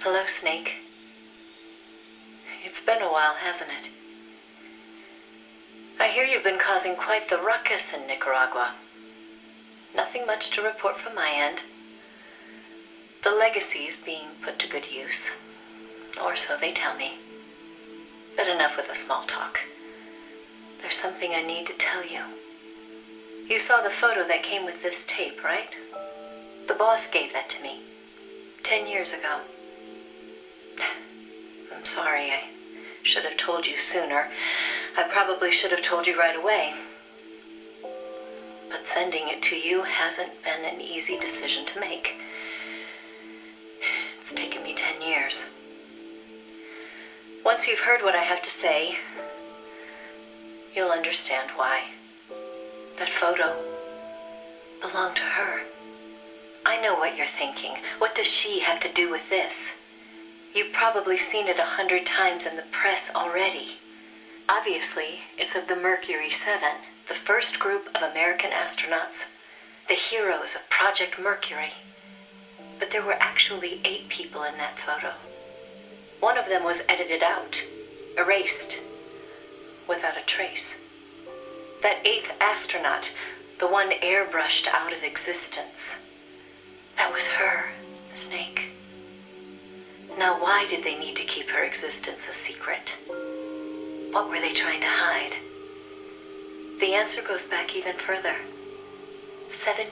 Hello, Snake. It's been a while, hasn't it? I hear you've been causing quite the ruckus in Nicaragua. Nothing much to report from my end. The legacy's being put to good use. Or so they tell me. But enough with the small talk. There's something I need to tell you. You saw the photo that came with this tape, right? The boss gave that to me 10 years ago. I'm sorry, I should have told you sooner. I probably should have told you right away. But sending it to you hasn't been an easy decision to make. It's taken me 10 years. Once you've heard what I have to say, you'll understand why. That photo belonged to her. I know what you're thinking. What does she have to do with this? You've probably seen it 100 times in the press already. Obviously, it's of the Mercury 7, the first group of American astronauts, the heroes of Project Mercury. But there were actually 8 people in that photo. One of them was edited out, erased, without a trace. That 8th astronaut, the one airbrushed out of existence, that was her, Snake. Now, why did they need to keep her existence a secret? What were they trying to hide? The answer goes back even further. 17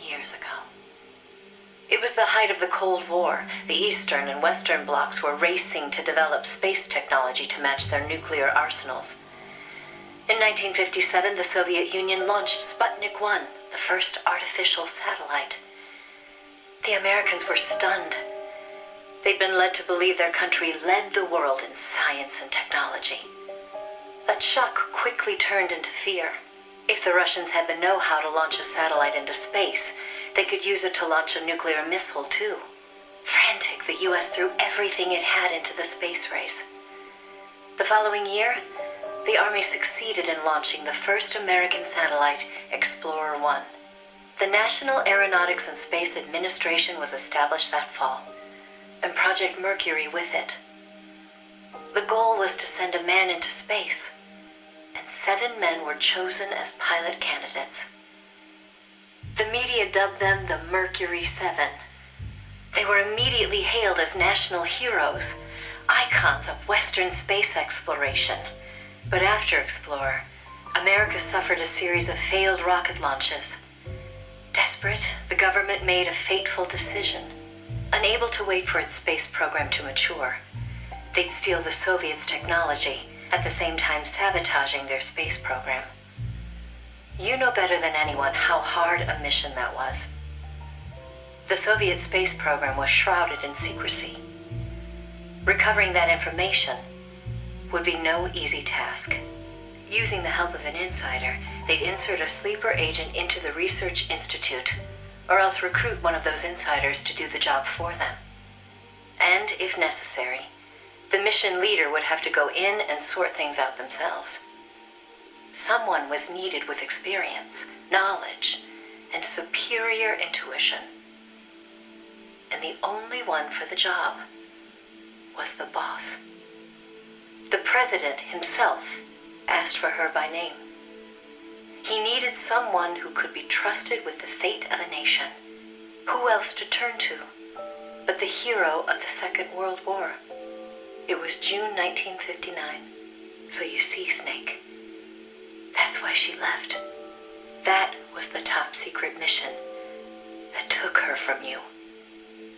years ago. It was the height of the Cold War. The Eastern and Western blocs were racing to develop space technology to match their nuclear arsenals. In 1957, the Soviet Union launched Sputnik 1, the first artificial satellite. The Americans were stunned. They'd been led to believe their country led the world in science and technology. That shock quickly turned into fear. If the Russians had the know-how to launch a satellite into space, they could use it to launch a nuclear missile, too. Frantic, the U.S. threw everything it had into the space race. The following year, the Army succeeded in launching the first American satellite, Explorer 1. The National Aeronautics and Space Administration was established that fall, and Project Mercury with it. The goal was to send a man into space, and 7 men were chosen as pilot candidates. The media dubbed them the Mercury 7. They were immediately hailed as national heroes, icons of Western space exploration. But after Explorer, America suffered a series of failed rocket launches. Desperate, the government made a fateful decision. Unable to wait for its space program to mature, they'd steal the Soviets' technology, at the same time sabotaging their space program. You know better than anyone how hard a mission that was. The Soviet space program was shrouded in secrecy. Recovering that information would be no easy task. Using the help of an insider, they'd insert a sleeper agent into the research institute, or else recruit one of those insiders to do the job for them. And, if necessary, the mission leader would have to go in and sort things out themselves. Someone was needed with experience, knowledge, and superior intuition. And the only one for the job was the boss. The president himself asked for her by name. He needed someone who could be trusted with the fate of a nation. Who else to turn to but the hero of the Second World War? It was June 1959. So you see, Snake, that's why she left. That was the top secret mission that took her from you.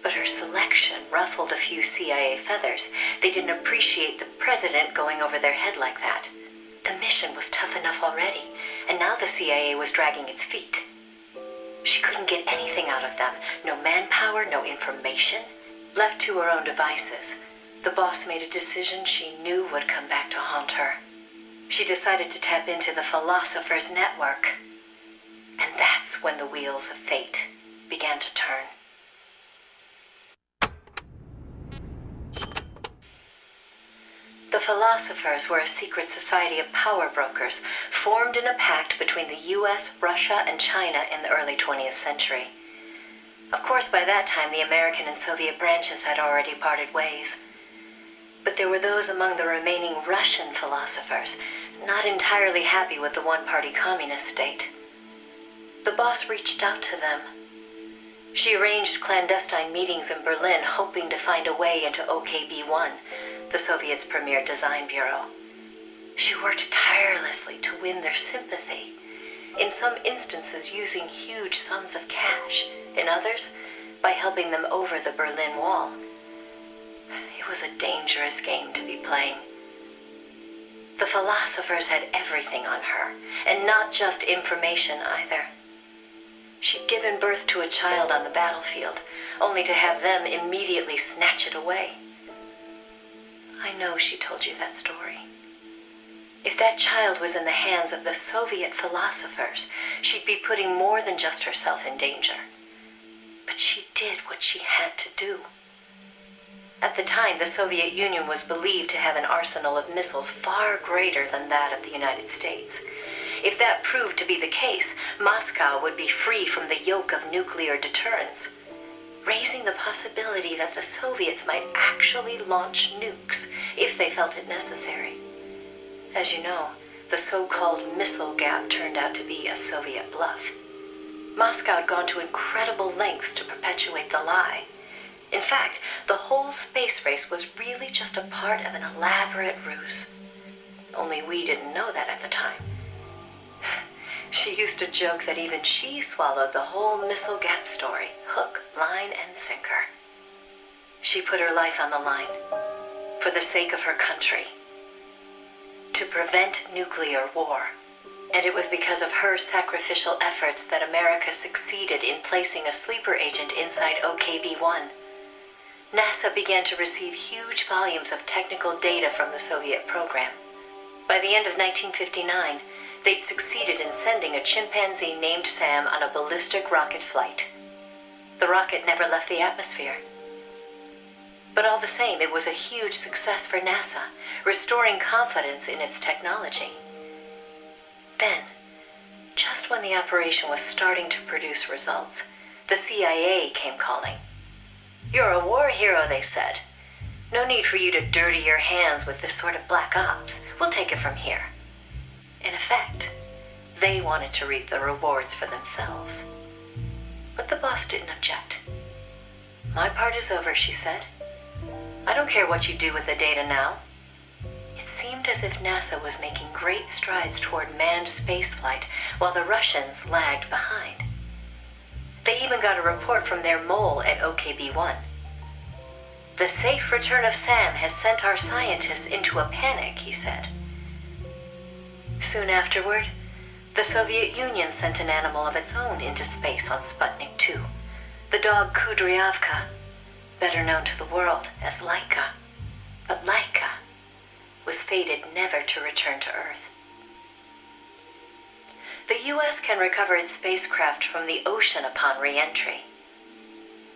But her selection ruffled a few CIA feathers. They didn't appreciate the president going over their head like that. The mission was tough enough already, and now the CIA was dragging its feet. She couldn't get anything out of them. No manpower, no information. Left to her own devices, the boss made a decision she knew would come back to haunt her. She decided to tap into the Philosopher's Network. And that's when the wheels of fate began to turn. The Philosophers were a secret society of power brokers formed in a pact between the US, Russia, and China in the early 20th century. Of course, by that time, the American and Soviet branches had already parted ways. But there were those among the remaining Russian philosophers not entirely happy with the one-party communist state. The boss reached out to them. She arranged clandestine meetings in Berlin, hoping to find a way into OKB-1, the Soviets' premier design bureau. She worked tirelessly to win their sympathy, in some instances using huge sums of cash, in others, by helping them over the Berlin Wall. It was a dangerous game to be playing. The philosophers had everything on her, and not just information either. She'd given birth to a child on the battlefield, only to have them immediately snatch it away. I know she told you that story. If that child was in the hands of the Soviet philosophers, she'd be putting more than just herself in danger. But she did what she had to do. At the time, the Soviet Union was believed to have an arsenal of missiles far greater than that of the United States. If that proved to be the case, Moscow would be free from the yoke of nuclear deterrence, raising the possibility that the Soviets might actually launch nukes if they felt it necessary. As you know, the so-called missile gap turned out to be a Soviet bluff. Moscow had gone to incredible lengths to perpetuate the lie. In fact, the whole space race was really just a part of an elaborate ruse. Only we didn't know that at the time. She used to joke that even she swallowed the whole missile gap story, hook, line, and sinker. She put her life on the line, for the sake of her country, to prevent nuclear war. And it was because of her sacrificial efforts that America succeeded in placing a sleeper agent inside OKB-1. NASA began to receive huge volumes of technical data from the Soviet program. By the end of 1959, they'd succeeded in sending a chimpanzee named Sam on a ballistic rocket flight. The rocket never left the atmosphere. But all the same, it was a huge success for NASA, restoring confidence in its technology. Then, just when the operation was starting to produce results, the CIA came calling. "You're a war hero," they said. "No need for you to dirty your hands with this sort of black ops. We'll take it from here." In effect, they wanted to reap the rewards for themselves. But the boss didn't object. "My part is over," she said. "I don't care what you do with the data now." It seemed as if NASA was making great strides toward manned spaceflight, while the Russians lagged behind. They even got a report from their mole at OKB-1. "The safe return of Sam has sent our scientists into a panic," he said. Soon afterward, the Soviet Union sent an animal of its own into space on Sputnik 2, the dog Kudryavka, better known to the world as Laika. But Laika was fated never to return to Earth. The U.S. can recover its spacecraft from the ocean upon re-entry.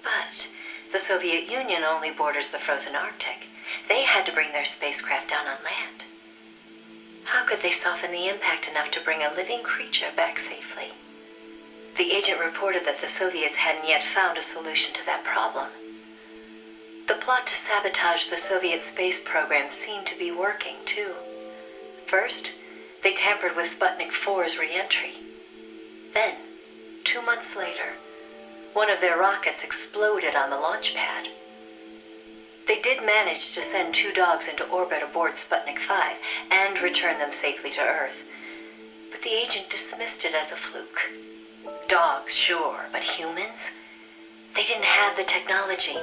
But the Soviet Union only borders the frozen Arctic. They had to bring their spacecraft down on land. How could they soften the impact enough to bring a living creature back safely? The agent reported that the Soviets hadn't yet found a solution to that problem. The plot to sabotage the Soviet space program seemed to be working, too. First, they tampered with Sputnik 4's re-entry. Then, 2 months later, one of their rockets exploded on the launch pad. They did manage to send 2 dogs into orbit aboard Sputnik 5 and return them safely to Earth. But the agent dismissed it as a fluke. Dogs, sure, but humans? They didn't have the technology.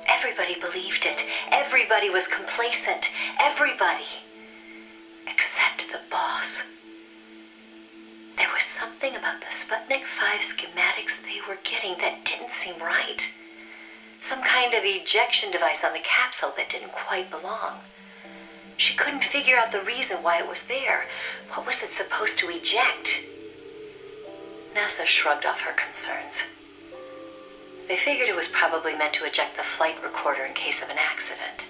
Everybody believed it. Everybody was complacent. Everybody. Except the boss. There was something about the Sputnik 5 schematics they were getting that didn't seem right. Some kind of ejection device on the capsule that didn't quite belong. She couldn't figure out the reason why it was there. What was it supposed to eject? NASA shrugged off her concerns. They figured it was probably meant to eject the flight recorder in case of an accident.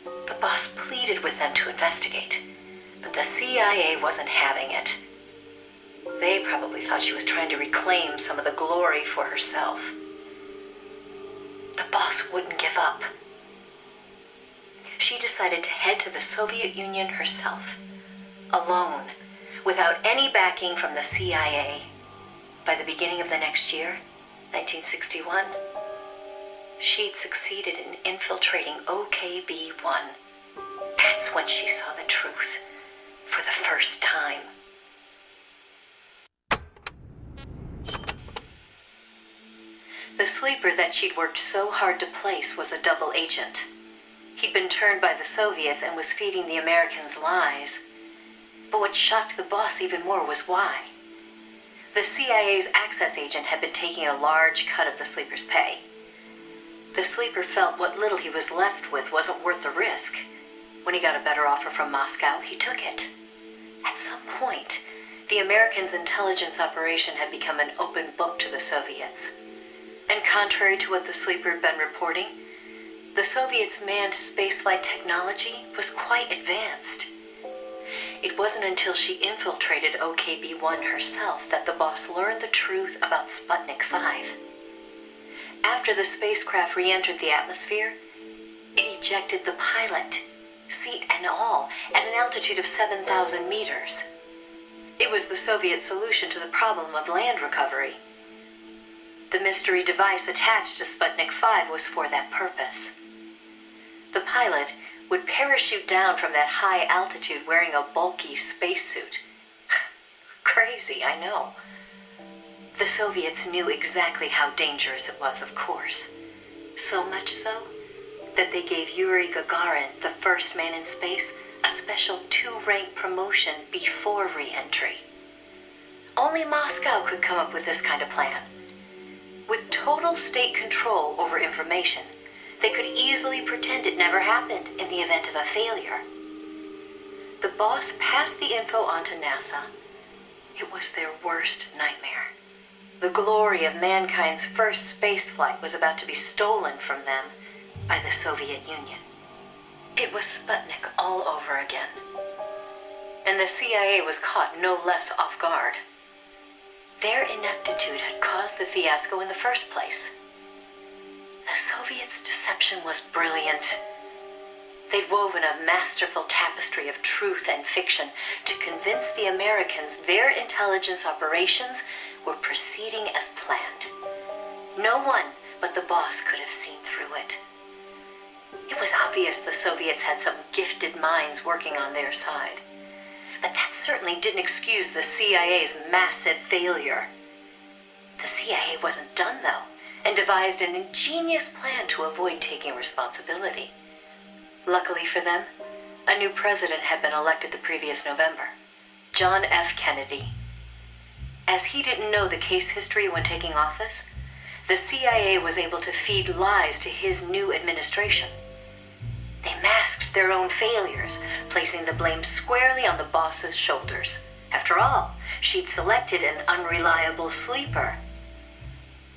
The boss pleaded with them to investigate, but the CIA wasn't having it. They probably thought she was trying to reclaim some of the glory for herself. The boss wouldn't give up. She decided to head to the Soviet Union herself, alone, without any backing from the CIA. By the beginning of the next year, 1961, she'd succeeded in infiltrating OKB-1. That's when she saw the truth for the first time. The sleeper that she'd worked so hard to place was a double agent. He'd been turned by the Soviets and was feeding the Americans lies. But what shocked the boss even more was why. The CIA's access agent had been taking a large cut of the sleeper's pay. The sleeper felt what little he was left with wasn't worth the risk. When he got a better offer from Moscow, he took it. At some point, the Americans' intelligence operation had become an open book to the Soviets. And contrary to what the sleeper had been reporting, the Soviets' manned spaceflight technology was quite advanced. It wasn't until she infiltrated OKB-1 herself that the boss learned the truth about Sputnik 5. After the spacecraft re-entered the atmosphere, it ejected the pilot, seat and all, at an altitude of 7,000 meters. It was the Soviet solution to the problem of land recovery. The mystery device attached to Sputnik 5 was for that purpose. The pilot would parachute down from that high altitude wearing a bulky spacesuit. Crazy, I know. The Soviets knew exactly how dangerous it was, of course. So much so that they gave Yuri Gagarin, the first man in space, a special 2-rank promotion before re-entry. Only Moscow could come up with this kind of plan. With total state control over information, they could easily pretend it never happened in the event of a failure. The boss passed the info on to NASA. It was their worst nightmare. The glory of mankind's first spaceflight was about to be stolen from them by the Soviet Union. It was Sputnik all over again. And the CIA was caught no less off guard. Their ineptitude had caused the fiasco in the first place. The Soviets' deception was brilliant. They'd woven a masterful tapestry of truth and fiction to convince the Americans their intelligence operations were proceeding as planned. No one but the boss could have seen through it. It was obvious the Soviets had some gifted minds working on their side. But that certainly didn't excuse the CIA's massive failure. The CIA wasn't done, though, and devised an ingenious plan to avoid taking responsibility. Luckily for them, a new president had been elected the previous November, John F. Kennedy. As he didn't know the case history when taking office, the CIA was able to feed lies to his new administration. They masked their own failures, placing the blame squarely on the boss's shoulders. After all, she'd selected an unreliable sleeper.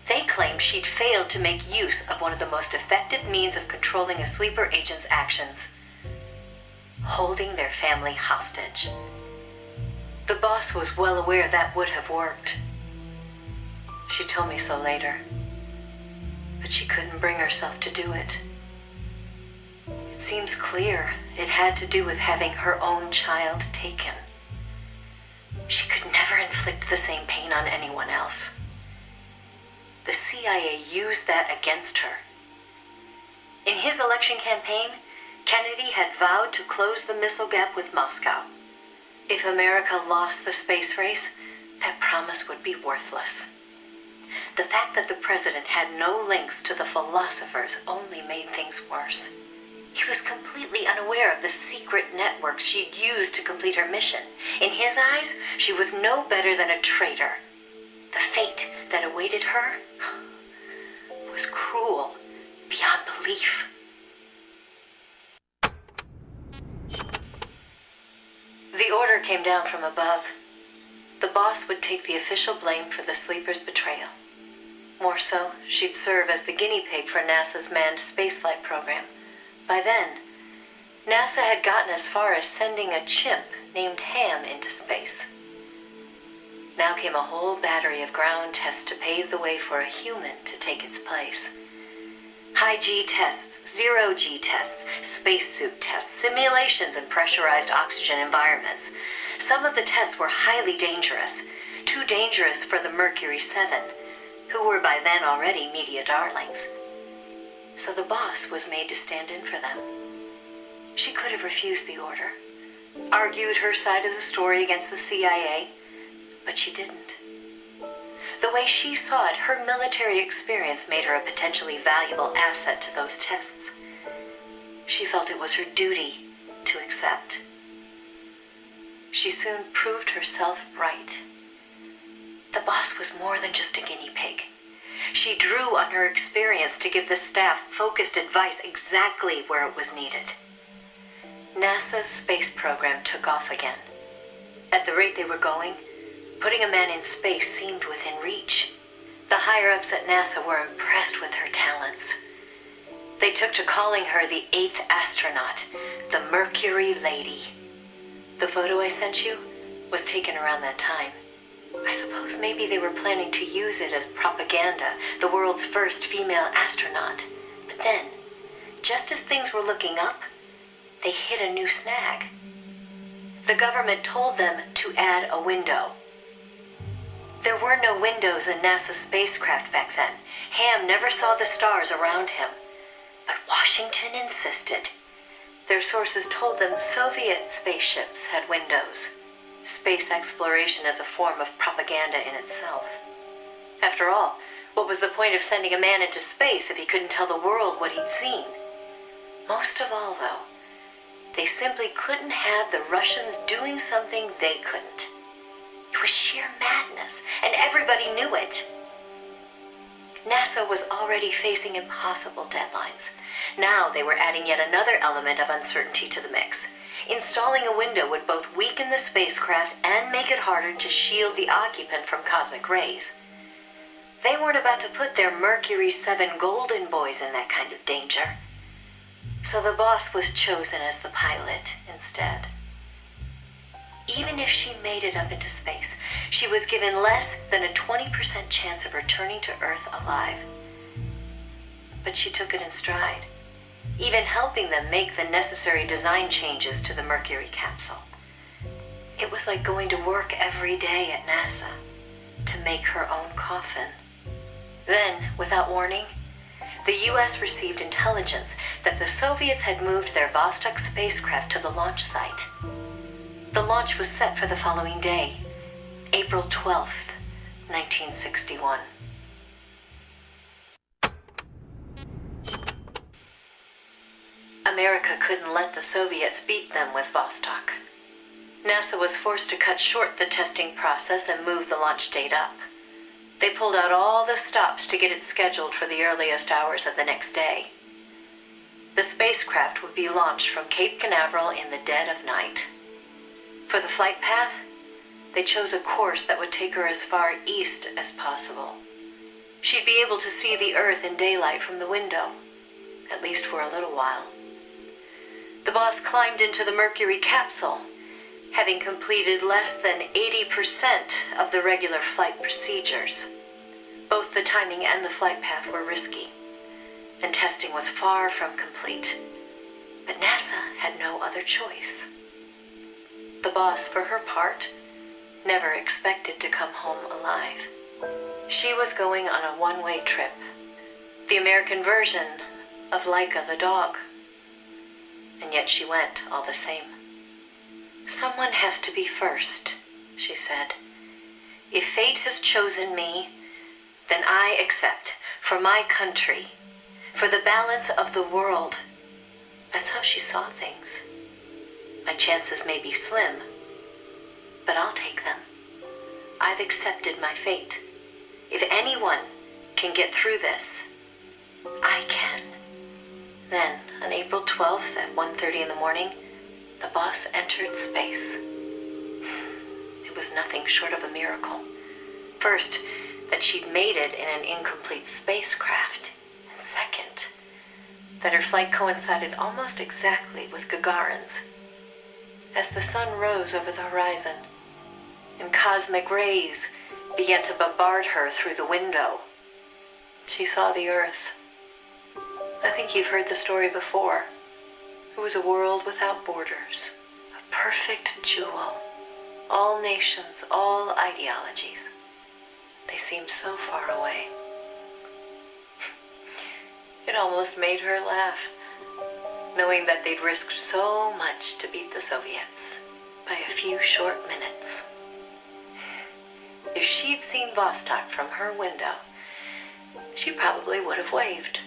They claimed she'd failed to make use of one of the most effective means of controlling a sleeper agent's actions: holding their family hostage. The boss was well aware that would have worked. She told me so later, but she couldn't bring herself to do it. It seems clear it had to do with having her own child taken. She could never inflict the same pain on anyone else. The CIA used that against her. In his election campaign, Kennedy had vowed to close the missile gap with Moscow. If America lost the space race, that promise would be worthless. The fact that the president had no links to the philosophers only made things worse. He was completely unaware of the secret networks she'd used to complete her mission. In his eyes, she was no better than a traitor. The fate that awaited her was cruel beyond belief. The order came down from above. The boss would take the official blame for the sleeper's betrayal. More so, she'd serve as the guinea pig for NASA's manned spaceflight program. By then, NASA had gotten as far as sending a chimp named Ham into space. Now came a whole battery of ground tests to pave the way for a human to take its place. High G tests, zero G tests, spacesuit tests, simulations in pressurized oxygen environments. Some of the tests were highly dangerous, too dangerous for the Mercury 7, who were by then already media darlings. So the boss was made to stand in for them. She could have refused the order, argued her side of the story against the CIA, but she didn't. The way she saw it, her military experience made her a potentially valuable asset to those tests. She felt it was her duty to accept. She soon proved herself right. The boss was more than just a guinea pig. She drew on her experience to give the staff focused advice exactly where it was needed. NASA's space program took off again. At the rate they were going, putting a man in space seemed within reach. The higher-ups at NASA were impressed with her talents. They took to calling her the 8th astronaut, the Mercury Lady. The photo I sent you was taken around that time. I suppose maybe they were planning to use it as propaganda, the world's first female astronaut. But then, just as things were looking up, they hit a new snag. The government told them to add a window. There were no windows in NASA's spacecraft back then. Ham never saw the stars around him. But Washington insisted. Their sources told them Soviet spaceships had windows. Space exploration as a form of propaganda in itself. After all, what was the point of sending a man into space if he couldn't tell the world what he'd seen? Most of all, though, they simply couldn't have the Russians doing something they couldn't. It was sheer madness, and everybody knew it. NASA was already facing impossible deadlines. Now they were adding yet another element of uncertainty to the mix. Installing a window would both weaken the spacecraft and make it harder to shield the occupant from cosmic rays. They weren't about to put their Mercury 7 golden boys in that kind of danger. So the boss was chosen as the pilot instead. Even if she made it up into space, she was given less than a 20% chance of returning to Earth alive. But she took it in stride, even helping them make the necessary design changes to the Mercury capsule. It was like going to work every day at NASA to make her own coffin. Then, without warning, the U.S. received intelligence that the Soviets had moved their Vostok spacecraft to the launch site. The launch was set for the following day, April 12th, 1961. America couldn't let the Soviets beat them with Vostok. NASA was forced to cut short the testing process and move the launch date up. They pulled out all the stops to get it scheduled for the earliest hours of the next day. The spacecraft would be launched from Cape Canaveral in the dead of night. For the flight path, they chose a course that would take her as far east as possible. She'd be able to see the Earth in daylight from the window, at least for a little while. The boss climbed into the Mercury capsule, having completed less than 80% of the regular flight procedures. Both the timing and the flight path were risky, and testing was far from complete. But NASA had no other choice. The boss, for her part, never expected to come home alive. She was going on a one-way trip, the American version of Laika the dog. And yet she went all the same. Someone has to be first, she said. If fate has chosen me, then I accept, for my country, for the balance of the world. That's how she saw things. My chances may be slim, but I'll take them. I've accepted my fate. If anyone can get through this, I can. Then, on April 12th at 1:30 in the morning, the boss entered space. It was nothing short of a miracle. First, that she'd made it in an incomplete spacecraft. And second, that her flight coincided almost exactly with Gagarin's. As the sun rose over the horizon, and cosmic rays began to bombard her through the window. She saw the Earth. I think you've heard the story before. It was a world without borders, a perfect jewel. All nations, all ideologies. They seemed so far away. It almost made her laugh, knowing that they'd risked so much to beat the Soviets by a few short minutes. If she'd seen Vostok from her window, she probably would have waved.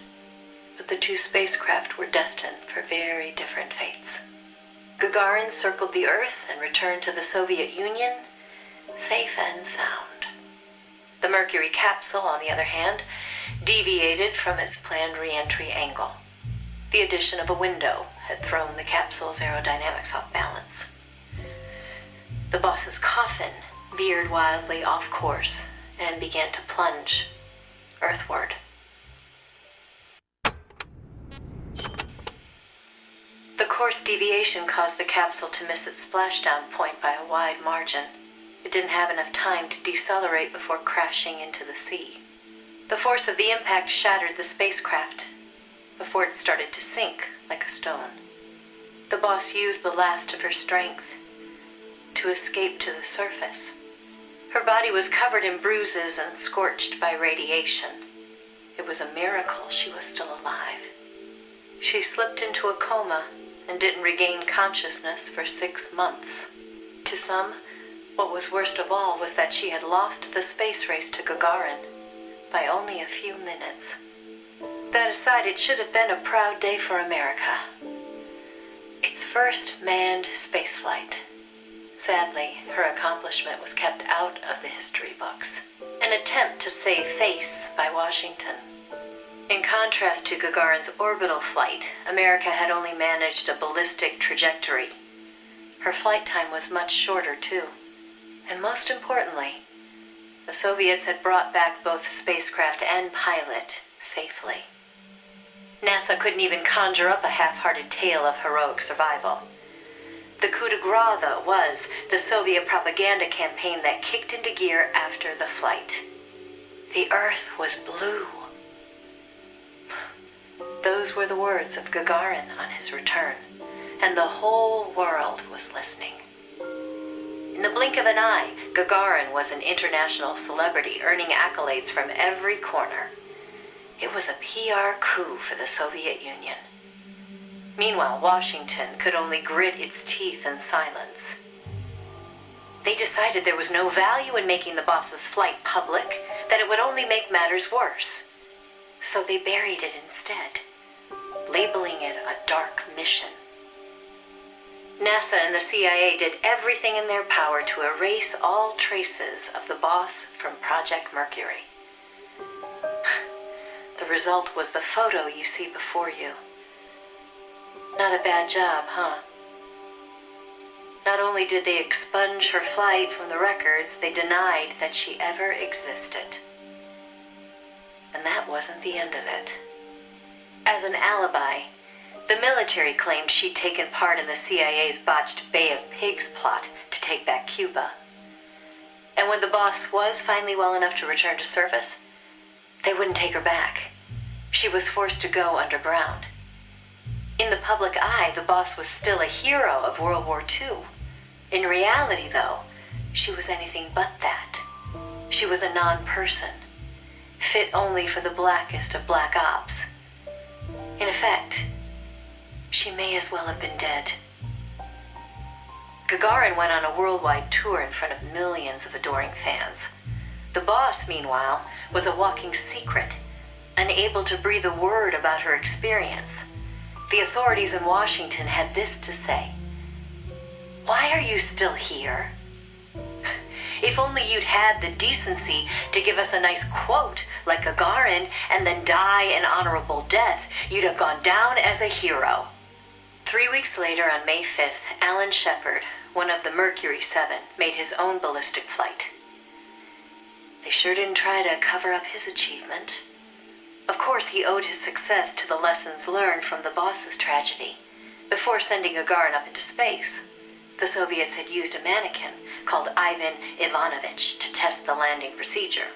But the two spacecraft were destined for very different fates. Gagarin circled the Earth and returned to the Soviet Union, safe and sound. The Mercury capsule, on the other hand, deviated from its planned re-entry angle. The addition of a window had thrown the capsule's aerodynamics off balance. The boss's coffin veered wildly off course and began to plunge earthward. The course deviation caused the capsule to miss its splashdown point by a wide margin. It didn't have enough time to decelerate before crashing into the sea. The force of the impact shattered the spacecraft before it started to sink like a stone. The boss used the last of her strength to escape to the surface. Her body was covered in bruises and scorched by radiation. It was a miracle she was still alive. She slipped into a coma and didn't regain consciousness for 6 months. To some, what was worst of all was that she had lost the space race to Gagarin by only a few minutes. That aside, it should have been a proud day for America. Its first manned spaceflight. Sadly, her accomplishment was kept out of the history books. An attempt to save face by Washington. In contrast to Gagarin's orbital flight, America had only managed a ballistic trajectory. Her flight time was much shorter, too. And most importantly, the Soviets had brought back both spacecraft and pilot safely. NASA couldn't even conjure up a half-hearted tale of heroic survival. The coup de grace, though, was the Soviet propaganda campaign that kicked into gear after the flight. The Earth was blue. Those were the words of Gagarin on his return, and the whole world was listening. In the blink of an eye, Gagarin was an international celebrity, earning accolades from every corner. It was a PR coup for the Soviet Union. Meanwhile, Washington could only grit its teeth in silence. They decided there was no value in making the boss's flight public, that it would only make matters worse. So they buried it instead, labeling it a dark mission. NASA and the CIA did everything in their power to erase all traces of the boss from Project Mercury. The result was the photo you see before you. Not a bad job, huh? Not only did they expunge her flight from the records, they denied that she ever existed. And that wasn't the end of it. As an alibi, the military claimed she'd taken part in the CIA's botched Bay of Pigs plot to take back Cuba. And when the boss was finally well enough to return to service, they wouldn't take her back. She was forced to go underground. In the public eye, the boss was still a hero of World War II. In reality, though, she was anything but that. She was a non-person, fit only for the blackest of black ops. In effect, she may as well have been dead. Gagarin went on a worldwide tour in front of millions of adoring fans. The boss, meanwhile, was a walking secret, unable to breathe a word about her experience. The authorities in Washington had this to say: "Why are you still here? If only you'd had the decency to give us a nice quote like Gagarin and then die an honorable death, you'd have gone down as a hero." 3 weeks later, on May 5th, Alan Shepard, one of the Mercury 7, made his own ballistic flight. They sure didn't try to cover up his achievement. Of course, he owed his success to the lessons learned from the boss's tragedy before sending Gagarin up into space. The Soviets had used a mannequin called Ivan Ivanovich to test the landing procedure,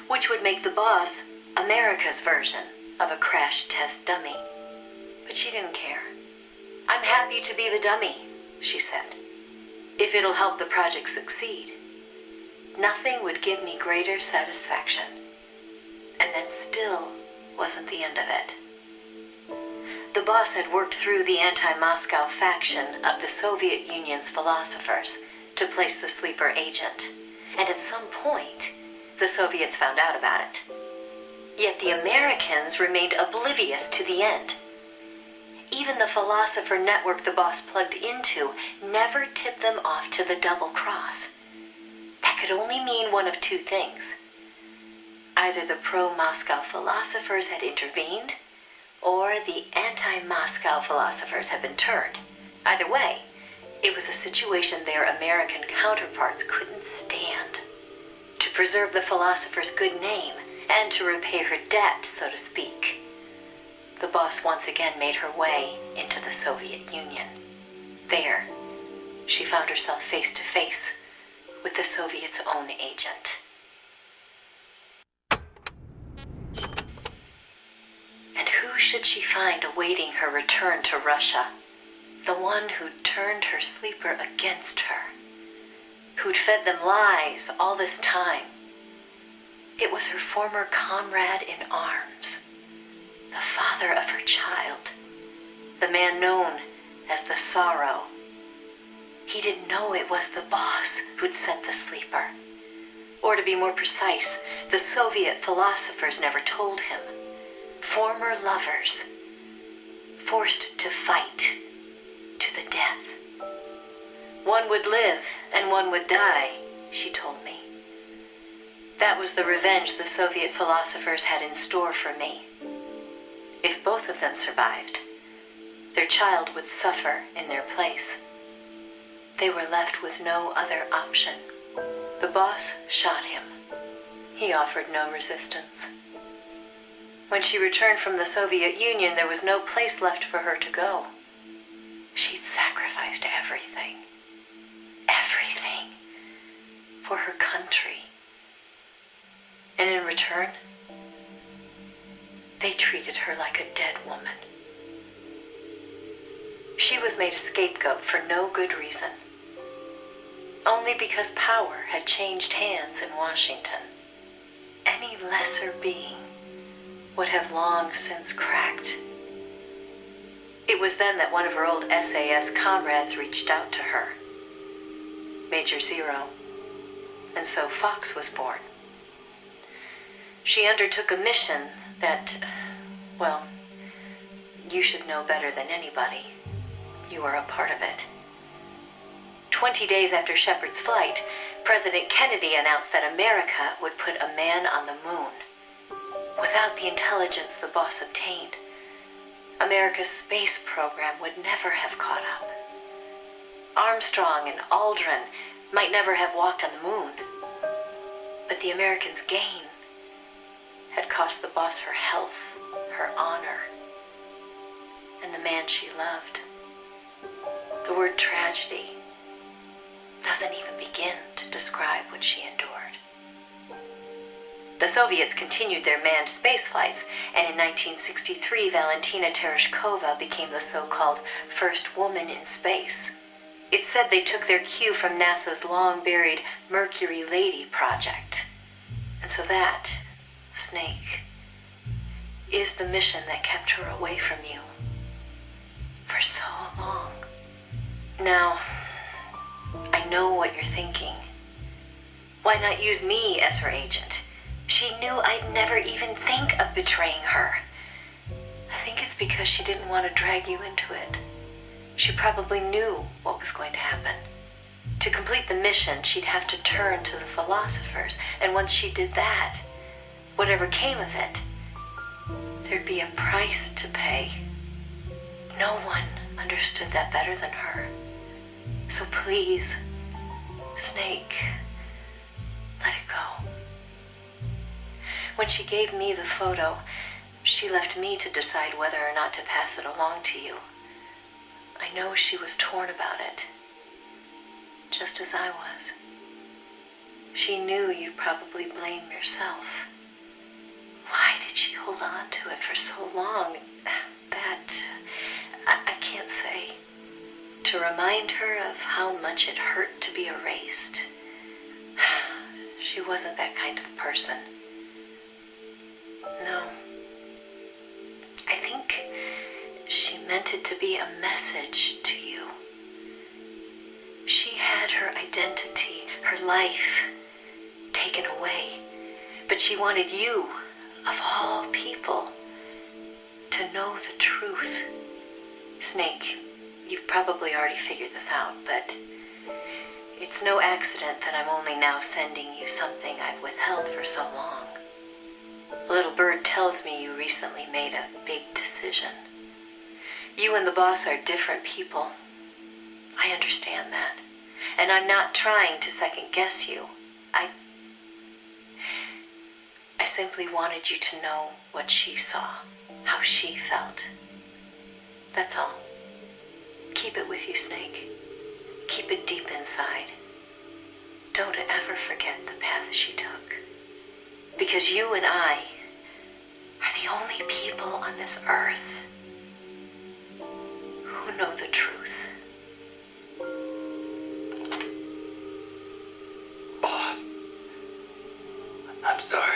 which would make the boss America's version of a crash test dummy. But she didn't care. "I'm happy to be the dummy," she said, "if it'll help the project succeed. Nothing would give me greater satisfaction." And that still wasn't the end of it. The boss had worked through the anti-Moscow faction of the Soviet Union's philosophers to place the sleeper agent, and at some point, the Soviets found out about it. Yet the Americans remained oblivious to the end. Even the philosopher network the boss plugged into never tipped them off to the double cross. That could only mean one of two things. Either the pro-Moscow philosophers had intervened, or the anti-Moscow philosophers had been turned. Either way, it was a situation their American counterparts couldn't stand. To preserve the philosopher's good name and to repay her debt, so to speak, the boss once again made her way into the Soviet Union. There, she found herself face to face with the Soviets' own agent. And who should she find awaiting her return to Russia? The one who'd turned her sleeper against her, who'd fed them lies all this time. It was her former comrade in arms, the father of her child, the man known as the Sorrow. He didn't know it was the boss who'd sent the sleeper. Or to be more precise, the Soviet philosophers never told him. Former lovers, forced to fight to the death. One would live and one would die, she told me. That was the revenge the Soviet philosophers had in store for me. If both of them survived, their child would suffer in their place. They were left with no other option. The boss shot him. He offered no resistance. When she returned from the Soviet Union, there was no place left for her to go. She'd sacrificed everything. Everything. For her country. And in return, they treated her like a dead woman. She was made a scapegoat for no good reason. Only because power had changed hands in Washington. Any lesser being would have long since cracked. It was then that one of her old SAS comrades reached out to her, Major Zero, and so Fox was born. She undertook a mission that, well, you should know better than anybody. You are a part of it. 20 days after Shepard's flight, President Kennedy announced that America would put a man on the moon. Without the intelligence the boss obtained, America's space program would never have caught up. Armstrong and Aldrin might never have walked on the moon, but the Americans' gain had cost the boss her health, her honor, and the man she loved. The word tragedy doesn't even begin to describe what she endured. The Soviets continued their manned space flights, and in 1963, Valentina Tereshkova became the so-called first woman in space. It's said they took their cue from NASA's long-buried Mercury Lady project. And so that, Snake, is the mission that kept her away from you for so long. Now, I know what you're thinking. Why not use me as her agent? She knew I'd never even think of betraying her. I think it's because she didn't want to drag you into it. She probably knew what was going to happen. To complete the mission, she'd have to turn to the philosophers, and once she did that, whatever came of it, there'd be a price to pay. No one understood that better than her. So please, Snake, let it go. When she gave me the photo, she left me to decide whether or not to pass it along to you. I know she was torn about it, just as I was. She knew you'd probably blame yourself. Why did she hold on to it for so long? That, I can't say. To remind her of how much it hurt to be erased. She wasn't that kind of person. No. I think she meant it to be a message to you. She had her identity, her life, taken away. But she wanted you, of all people, to know the truth. Snake, you've probably already figured this out, but it's no accident that I'm only now sending you something I've withheld for so long. Little Bird tells me you recently made a big decision. You and the boss are different people. I understand that. And I'm not trying to second guess you. I simply wanted you to know what she saw, how she felt. That's all. Keep it with you, Snake. Keep it deep inside. Don't ever forget the path she took. Because you and I are the only people on this earth who know the truth. Boss, I'm sorry.